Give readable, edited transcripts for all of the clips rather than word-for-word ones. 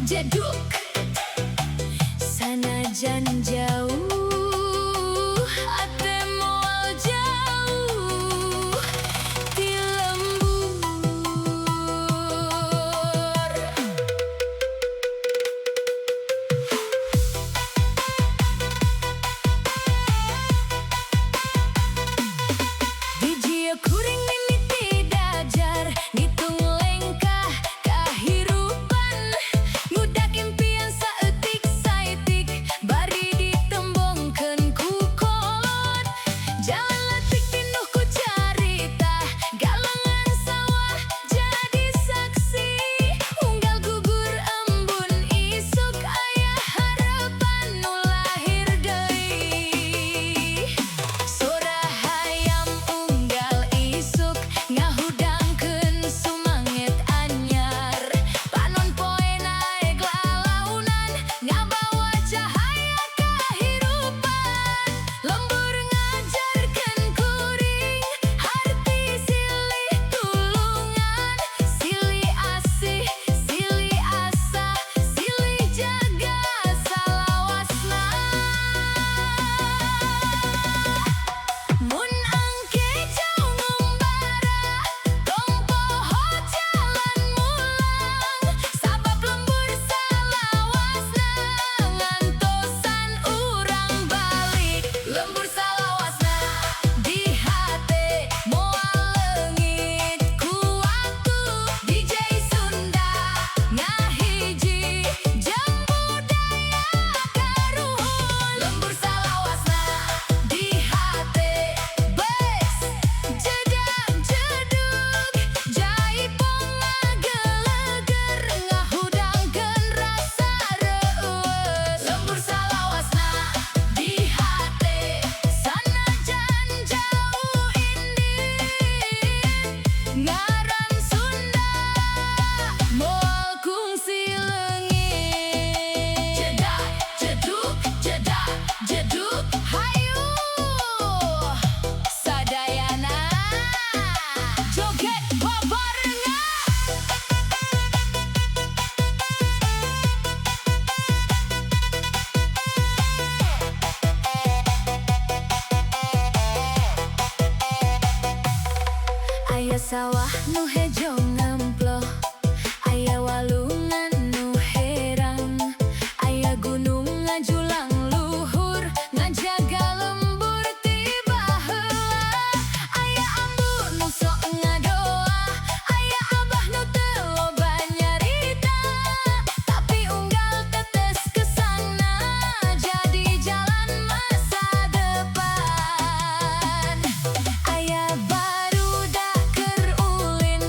jeduk sanajan jauh ate moal jauh ti lembur. Dijieun kuring mimiti dajar ngitung lengkah kahirupan ngudak impian saeutik saeutik bari ditembongkeun ku kolot jalan letik pinuh ku carita galangan sawah jadi saksi unggal gugur embun isuk aya harapan nu lahir deui sora hayam unggal isuk ngahudangkeun sumanget anyar panon poe naek lalaunan ngabawa cahaya kahirupan lembur ngajarkeun kuring harti silih tulungan silih asih silih asa silih jaga salawasna mun angke jauh ngumbara tong poho jalan mulang sabab lembur salawasna ngantosan urang balik lembur salawasna di hate moal leungit ku waktu DJ Sunda ngahiji jam budaya karuhun lembur salawasna di hate beus jedak jedug jaipong ngageleger ngahudangkeun rasa reueus lembur salawasna di hate sanajan jauh indit ngaran Sunda moal kungsi leungit jedak jedug hayu sadayana joget babarengan. Aya sawah nu hejo ngamploh aya walungan nu herang aya gunung ngajulang luhur ngajaga lembur ti baheula aya ambu nu sok ngadoa aya abah nu teu loba nyarita tapi unggal tetes kesana jadi jalan masa depan aya barudak keur ulin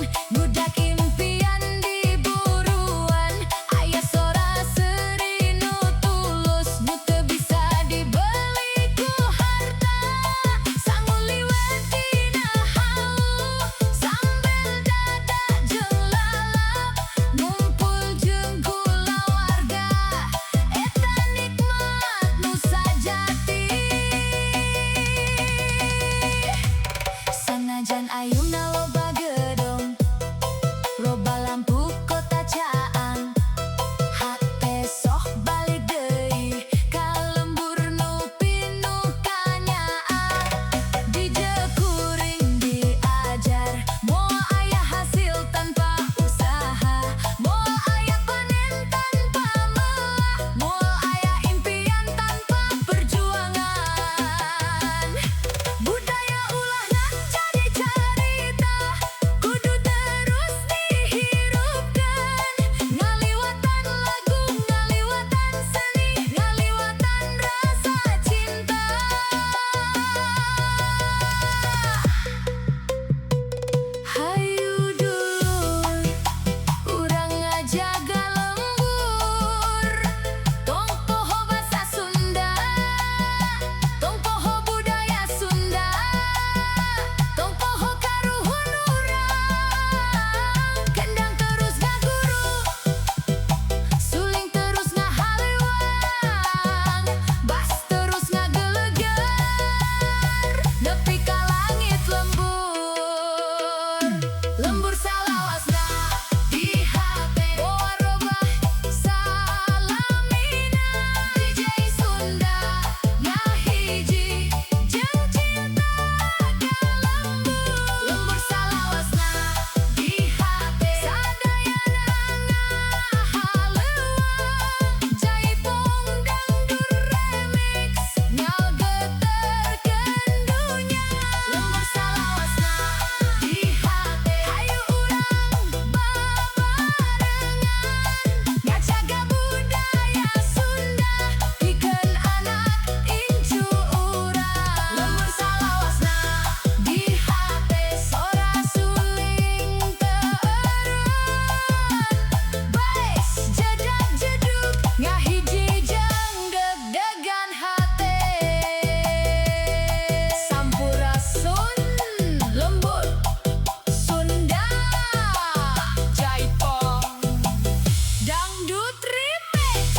Dangdut Remix.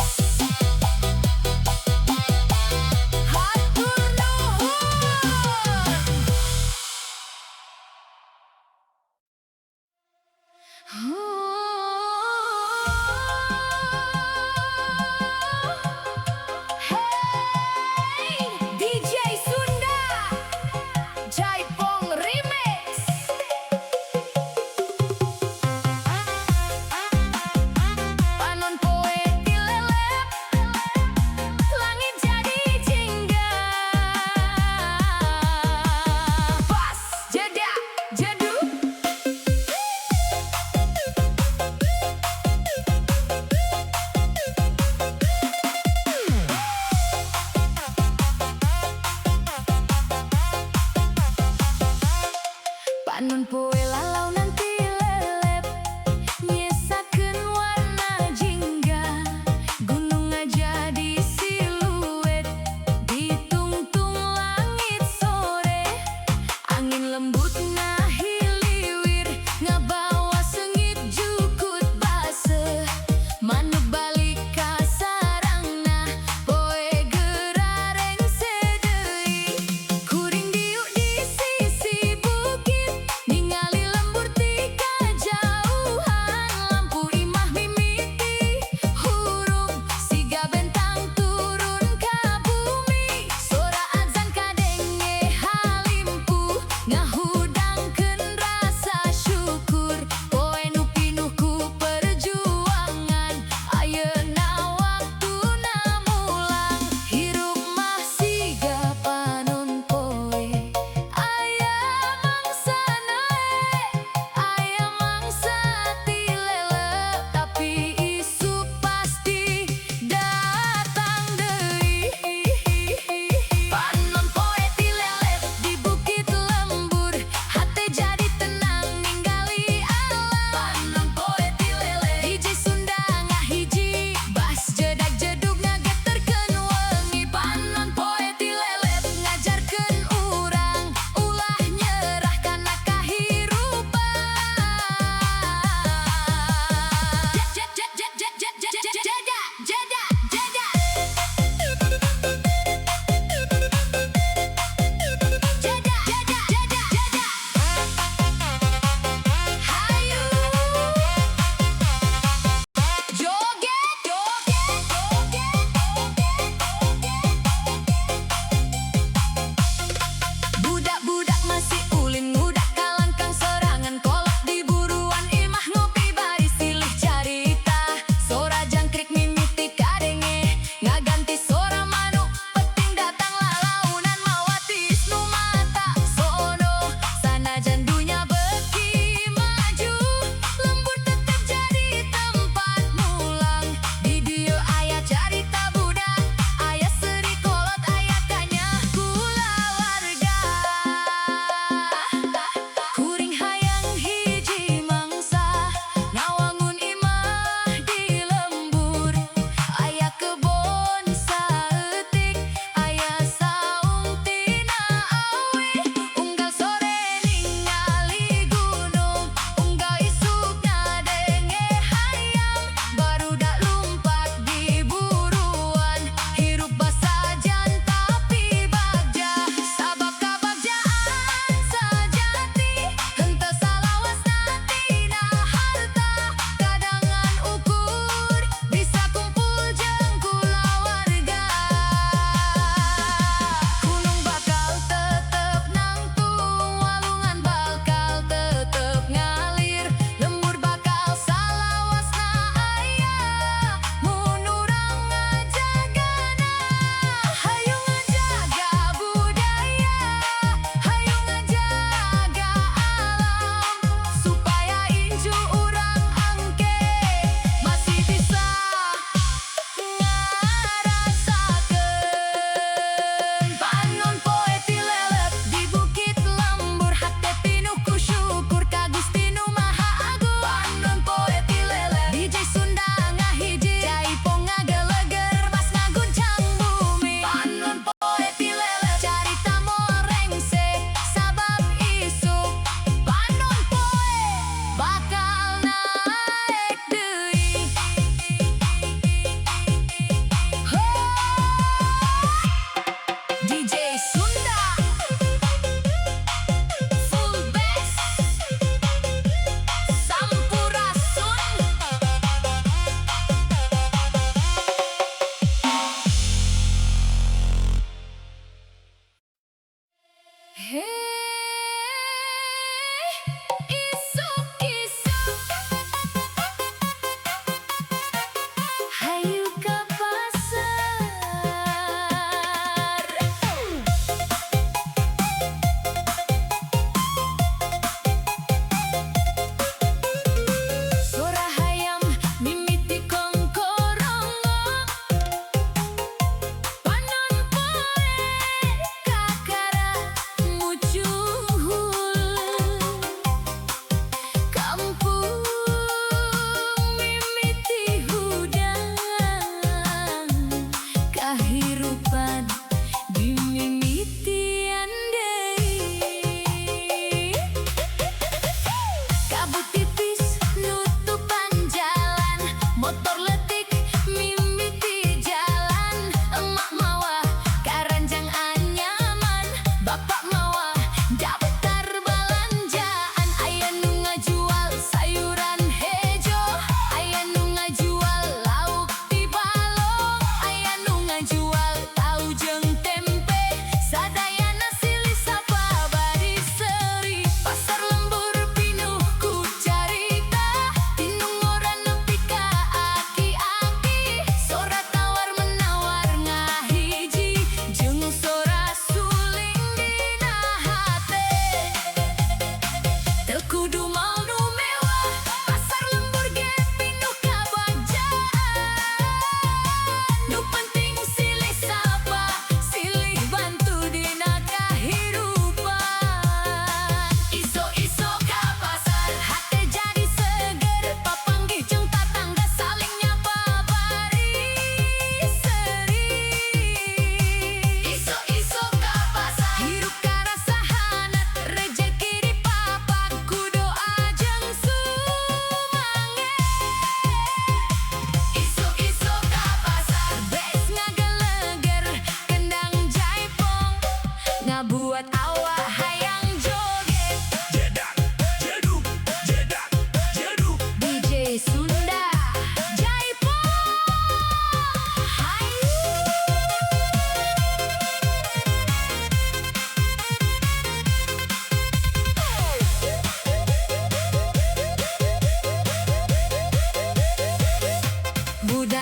Hatur nuhun. Hey, DJ Sunda, Jaipong Remix. Panon poe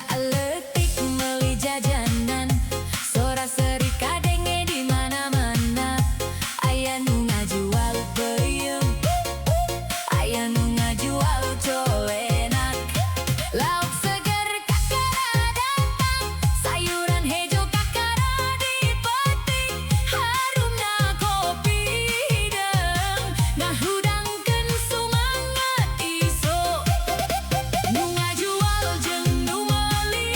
letik meli jajanan. Sora seri kadenge di mana-mana. Aya nu ngajual peuyeum, aya nu ngajual colenak. Lauk seger kakara datang, sayuran hejo kakara dipetik. Harumna kopi hideung, ngahudangkeun sumanget iso. Nu ngajual jeung nu meuli,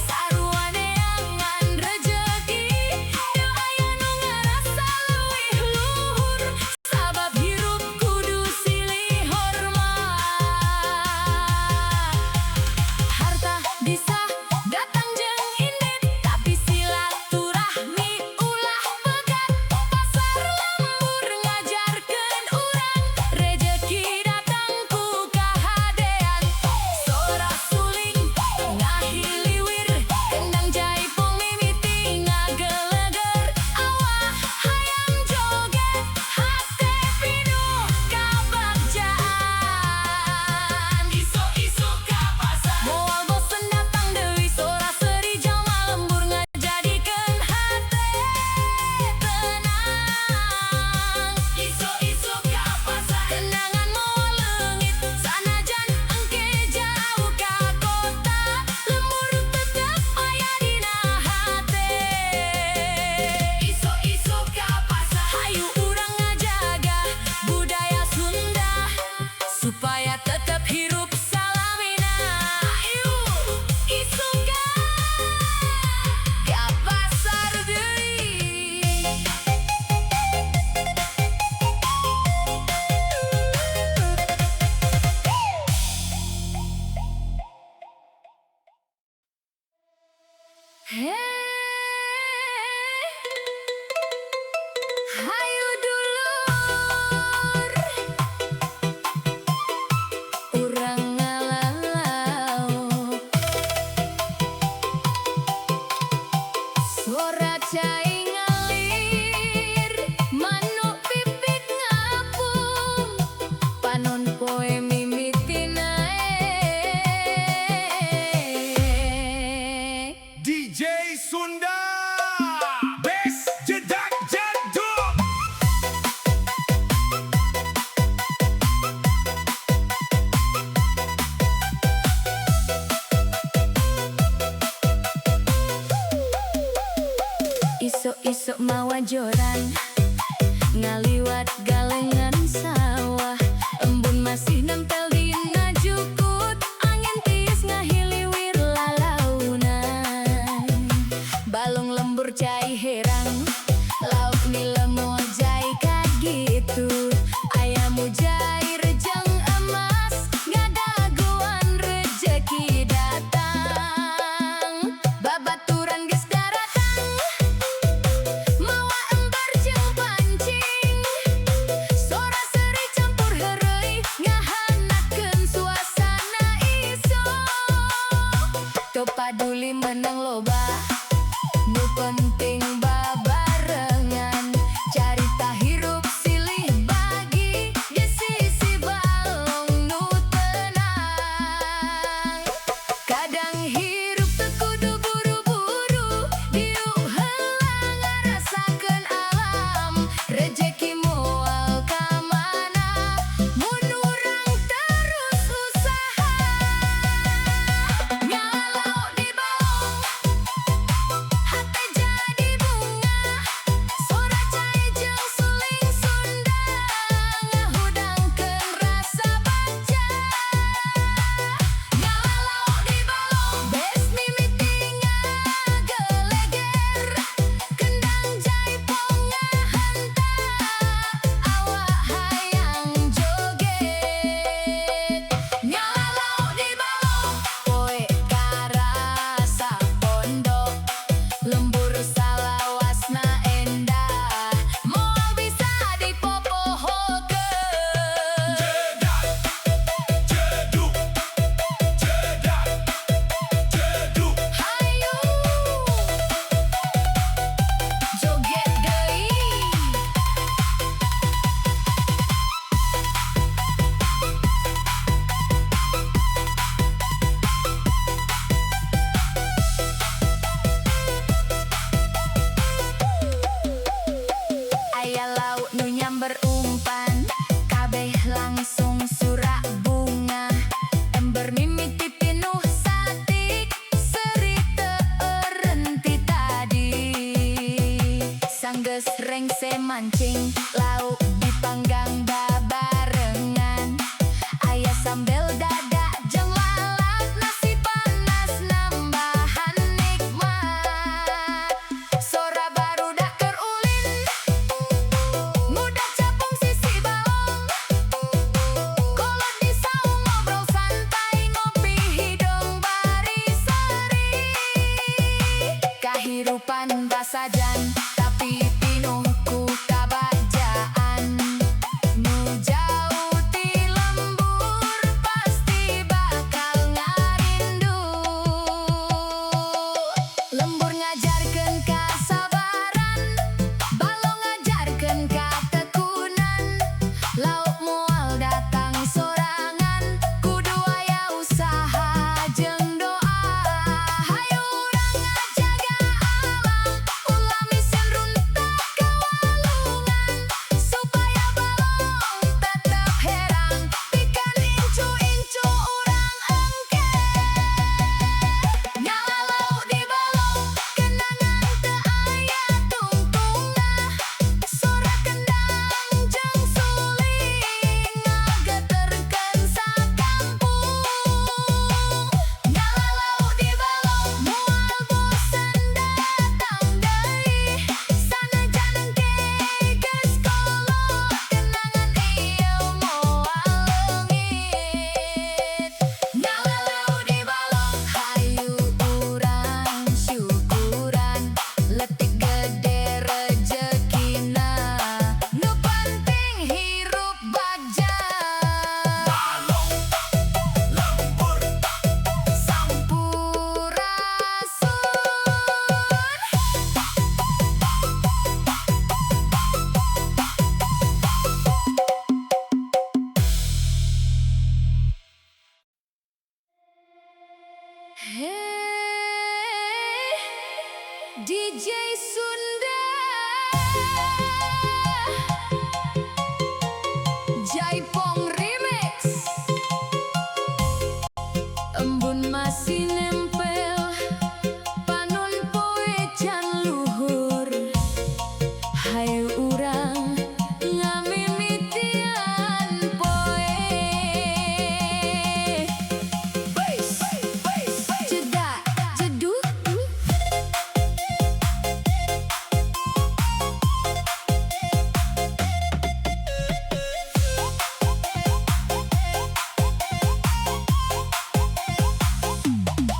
sarua neangan rejeki. Teu aya nu ngarasa leuwih luhur, sabab hirup kudu silih hormat. Harta bisa datang jeung indit, tapi silaturahmi ulah pegat. Pasar lembur ngajarkeun urang, rejeki datang ku kahadean. Sora suling ngahiliwir, kendang jaipong mimiti ngageleger. Awah hayang joget, hate pinuh kabagjaan. Isu-isu ka pasar, moal bosen datang deui. Sora seri jalma lembur ngajadikeun hate tenang. Isu-isu ka pasar, kenangan moal leungit, sanajan engke jauh ka kota. Lembur tetep aya dina hate. Isu-isu ka pasar, hayu urang ngajaga budaya Sunda supaya tetep hirup salamina. Hayu isuka ka pasar deui. Hayu dulur, urang ngalalau. Sora cai ngalir, manuk pipit ngapung, panon poe mimitina DJ Sunda Best Jedak Jaduk. Isuk-isuk mawajoran, ngaliwat galengan sawah. Embun masih nempel dina jukut, angin tiis ngahiliwir lalaunan. Balung lembur cai herang, lauk milemo jai kagitu. Ayamu jai rejeng emas, ngadaguan rejeki datang. Babaturan geus daratang, mawa embar jeung pancing. Sora seri campur heureuy, ngahanakeun suasana iso. Teu paduli menang loba, nu penting babarengan. Carita hirup silih bagi di sisi balong nu tenang. Kadang hirup teu kudu buru-buru, diuk heula ngarasakeun alam. Rejeki moal ka mana, mun urang terus usaha. Nyalau di balong, hate jadi bunga. goreng semancing, lauk dipanggang babarengan. Aya sambel dadak jeung lalap, nasi panas nambahan nikmat. Sora barudak keur ulin, ngudak capung sisi balong. Kolot di saung ngobrol santai, ngopi hidung bari seri. Kahirupan basajan tapi pinuh ku kabajaan. Nu jauh ti lembur pasti bakal ngarindu. Lembur ngajarkeun kasabaran, balong ngajarkeun katekunan. Lauk moal datang sorangan, kudu aya usaha jeung doa. Hayu urang ngajaga alam, ulah misen runtak kawalungan. Supaya balong tetep herang, pikeun incu-incu urang engke. Ngalalau di balong, kenangan teu aya tungtungna. Sora kendang jeung suling ngageterkeun sakampung. Ngalalau di balong, moal bosen datang deui. Sanajan engke geus kolot, kenangan ieu moal leungit. Ngalalau di balong, hayu urang syukuran, leutik gede rejekina. Nu penting hirup bagja. Balong lembur Sampurasun. Hey, DJ Sunda, Jaipong Remix. Embun masih nempel, panon poe can luhur. Hayu urang ngamimitian poe. Jedak jeduk,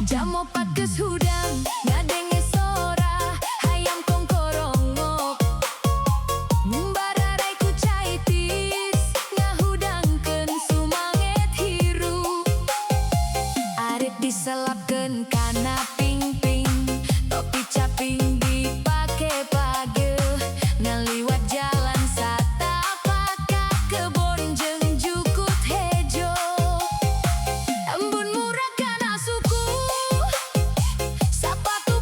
jam 4 geus hudang, ngadenge sora hayam kongkorongok. Bararai ku cai tis, ngahudangkeun sumanget hirup. Arit diselapkeun kana pingping, topi caping dipake pageuh. Ngaliwat jalan satapak ka kebon jeung jukut hejo. Embun murah kana suku, sapatu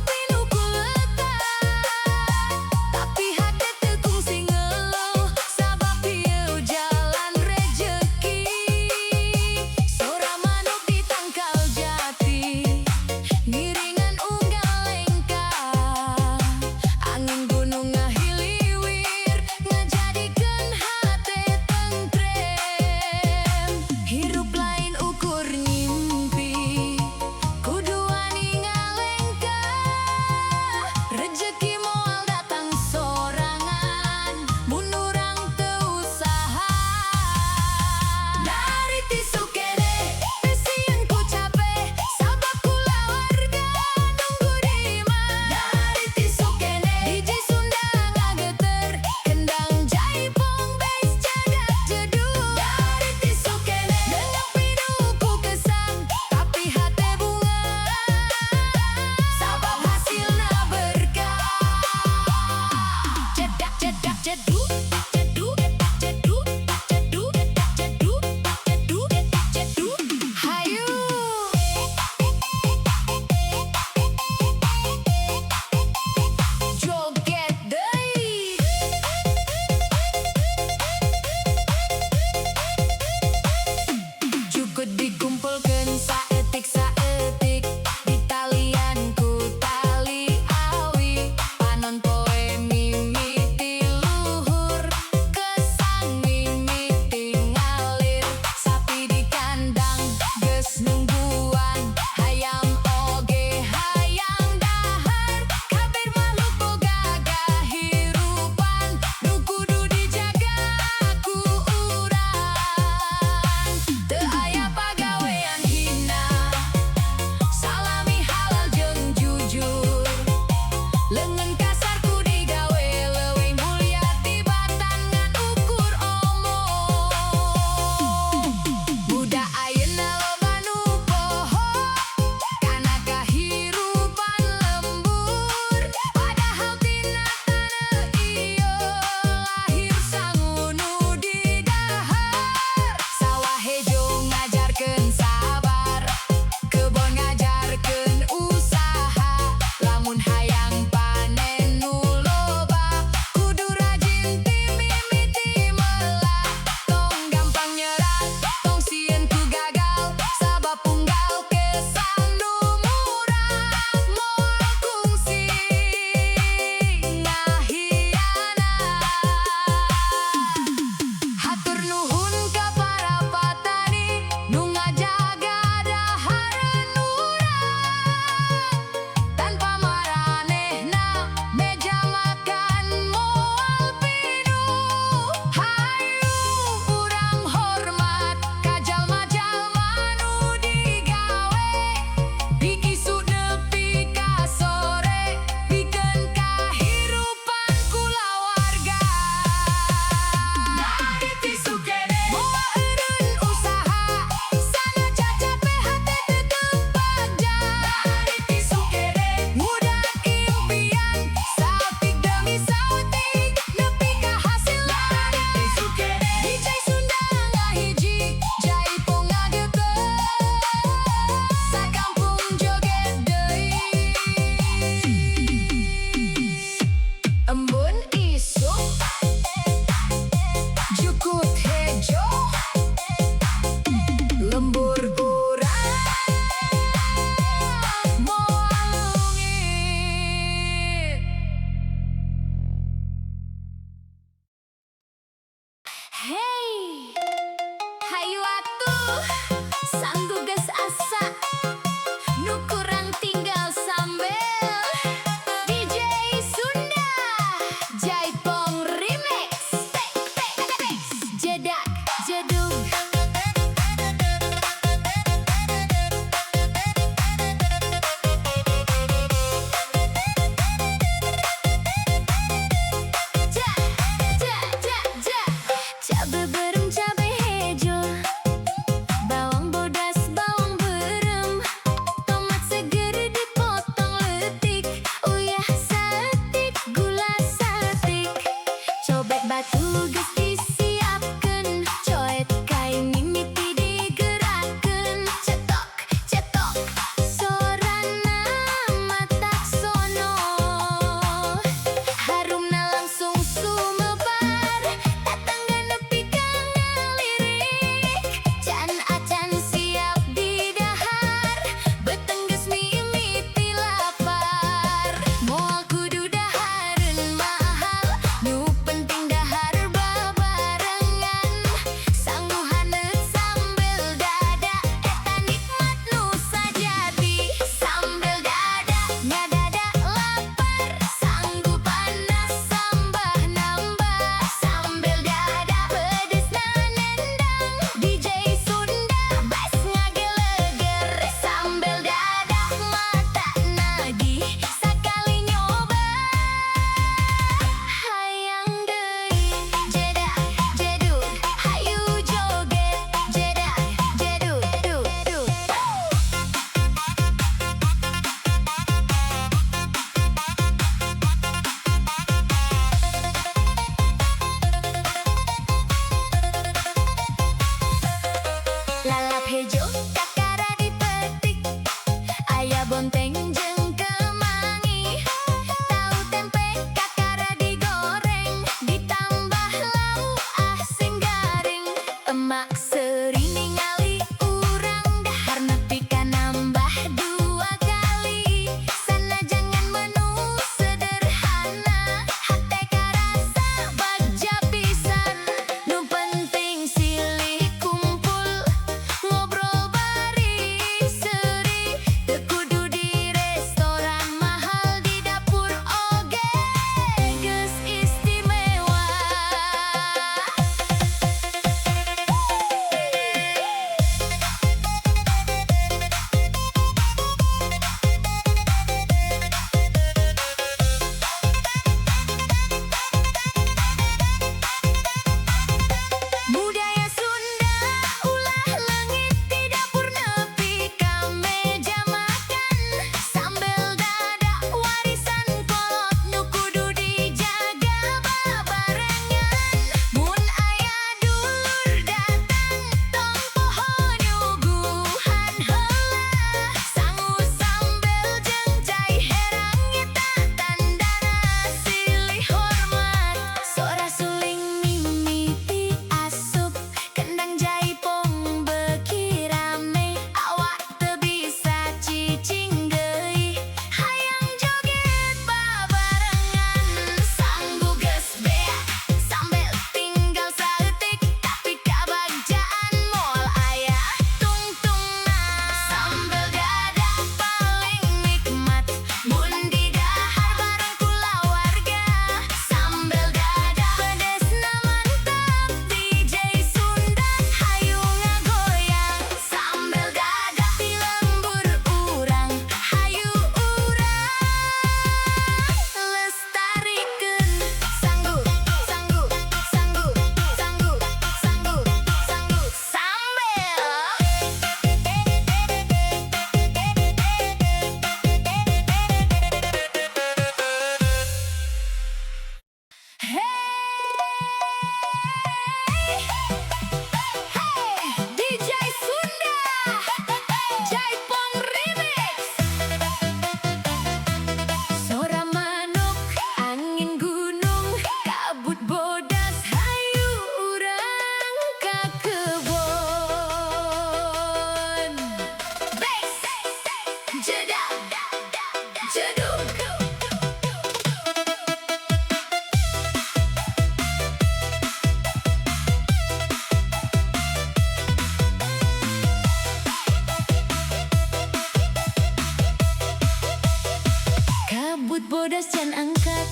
Nyambut bodas can angkat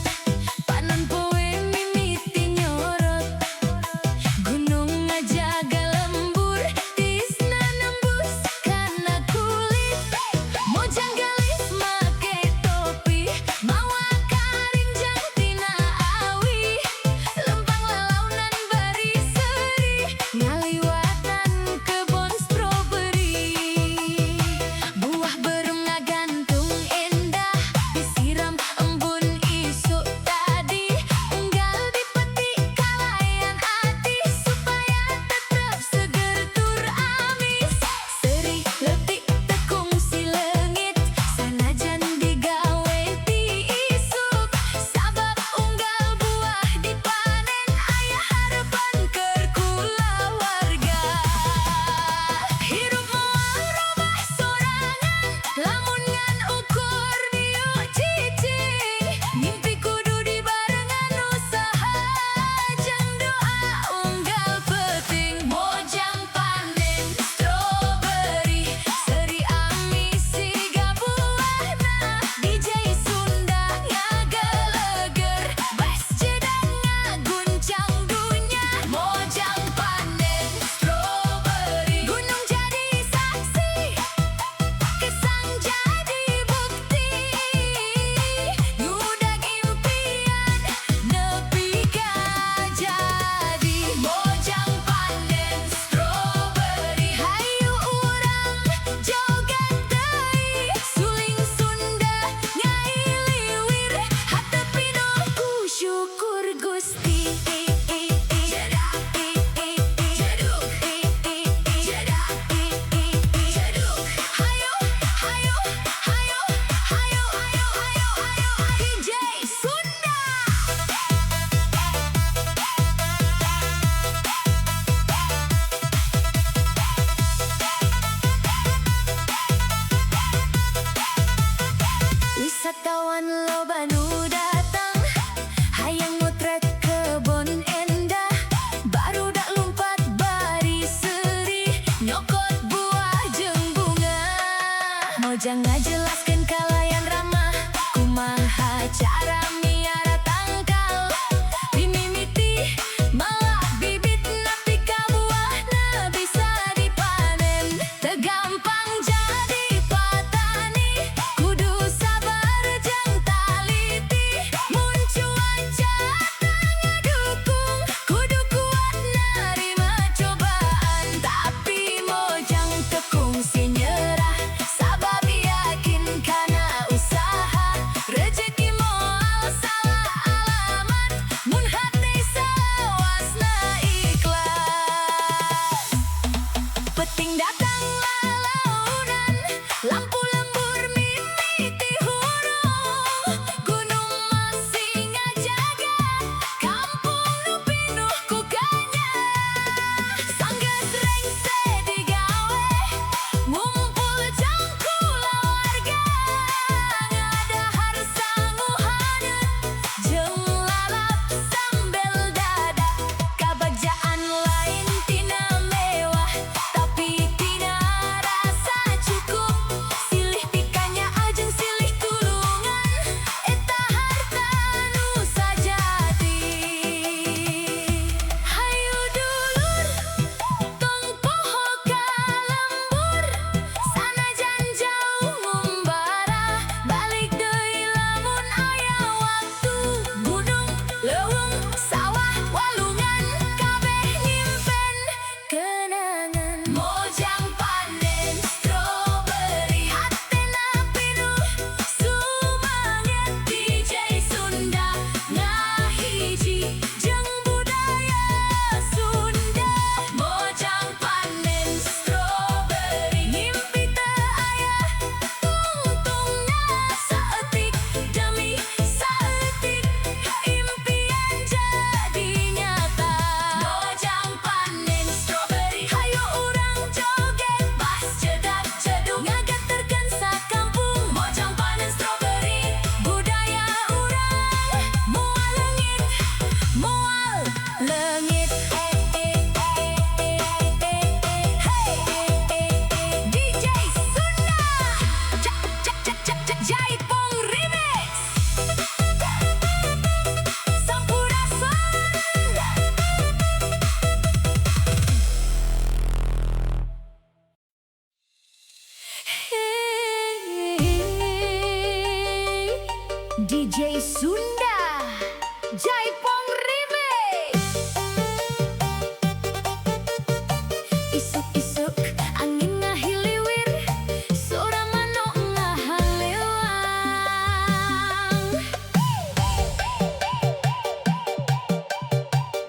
panon poe mimiti nyorot gunung ngajaga lembur tisna nembus kana kulit mojang galis make topi mawa karinjang tina awi lempang lalaunan bari seri ngaliwatan kebon stroberi buah berung ngagantung indah disiram embun isuk tadi unggal dipetik kalayan hati supaya tetap seger tur amis seri letik tekung si lengit sanajan digawe ti isuk sabab unggal buah dipanen aya harapan keur kulawarga hirup moal robah sorangan lamun ngan ukur diuk cicing mimpi kudu dibarengan usaha jang doa unggal penting mojang panen stroberi seri amis siga buahna DJ Sunda ngageleger bas jedang ngaguncang dunya mojang panen stroberi gunung jadi saksi kesang jadi bukti ngudag impian nepi ka jadi mojang panen stroberi hayu urang joget deui suling Sunda ngailiwir hateupi ku syukur Gusti jedak jeduk jedak jeduk hayu hayu hayu hayu hayu hayu hayu DJ Sunda wisatawan loba nu datang hayang motret kebon endah barudak lumpat bari seri nyokot buah jeung bunga mojang ngajelaskeun kalayan ramah kumaha cara miara tangkal dimimiti malah bibit nepi ka buahna bisa dipanen teu gampang jadi patani kudu sabar jeung taliti DJ Sunda Jaipong Remix. Isuk-isuk angin ngahiliwir, suara manuk ngahalewang.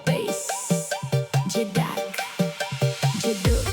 Bass jedak jeduk.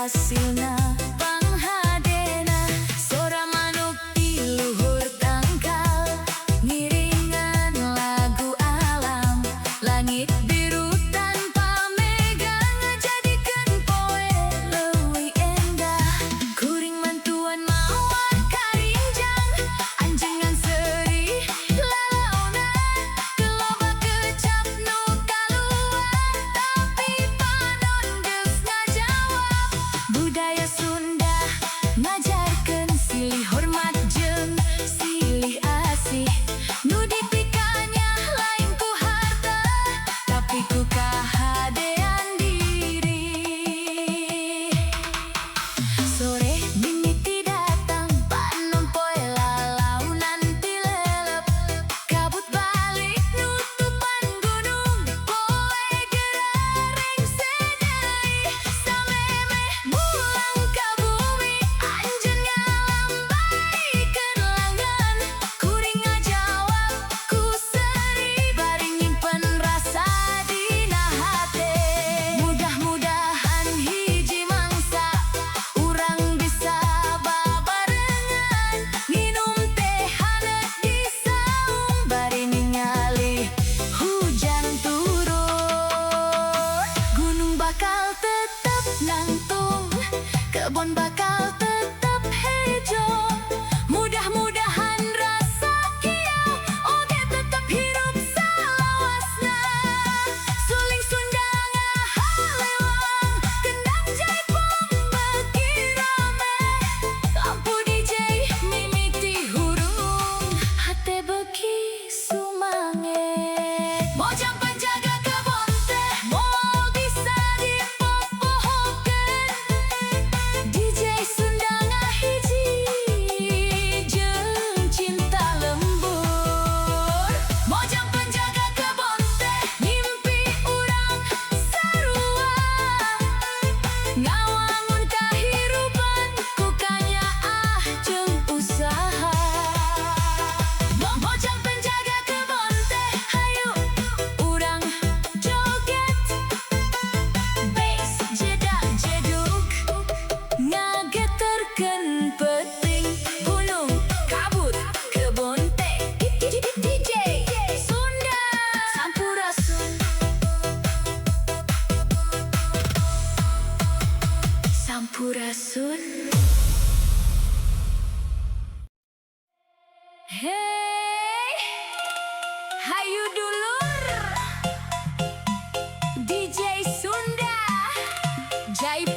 hasilna panghadena sora manuk di luhur tangkal ngiringan lagu alam langit biru tanpa megang ngajadikeun poe leuwih endah kuring mantuan mawar karinjang anjengan seuri lalauna keloba kecap nu kaluar tapi panon geus ngajawab budaya Sunda ngajarkeun silih hormat jeung silih asih nu dipikanya lain ku harta tapi ku kahadean diri sore mimiti datang panon poe lalaunan tilelep kabut balik nutupan gunung poe gerareng sedai samemeh mulang ka bumi anjeun ngalambaikeun langan kuring ngajawab ku seuri bari nyimpen rasa dina hate mudah-mudahan hiji mangsa urang bisa babarengan nginum teh hangat di saung bari ningali hujan turun gunung bakal tetep nangtung kebon bakal tetep hejo mudah-mudahan rasa kieu oge tetep hirup salawasna suling Sunda ngahalewang kendang jaipong beuki rame lampu DJ mimiti hurung hate beuki sumange mojang penjaga kebon teh moal bisa dipopohokeun DJ Sunda ngahiji jeung cinta lembur mojang penjaga kebon teh ngimpi urang sarua ngawangun kahirupan ku kanyaah jeung usaha mojang penjaga kebon teh hayu urang joget bass jedak jeduk ngageterkeun peuting gunung kabut kebon teh DJ Sunda Sampurasun Sampurasun Hey hayu dulur DJ Sunda Jaipong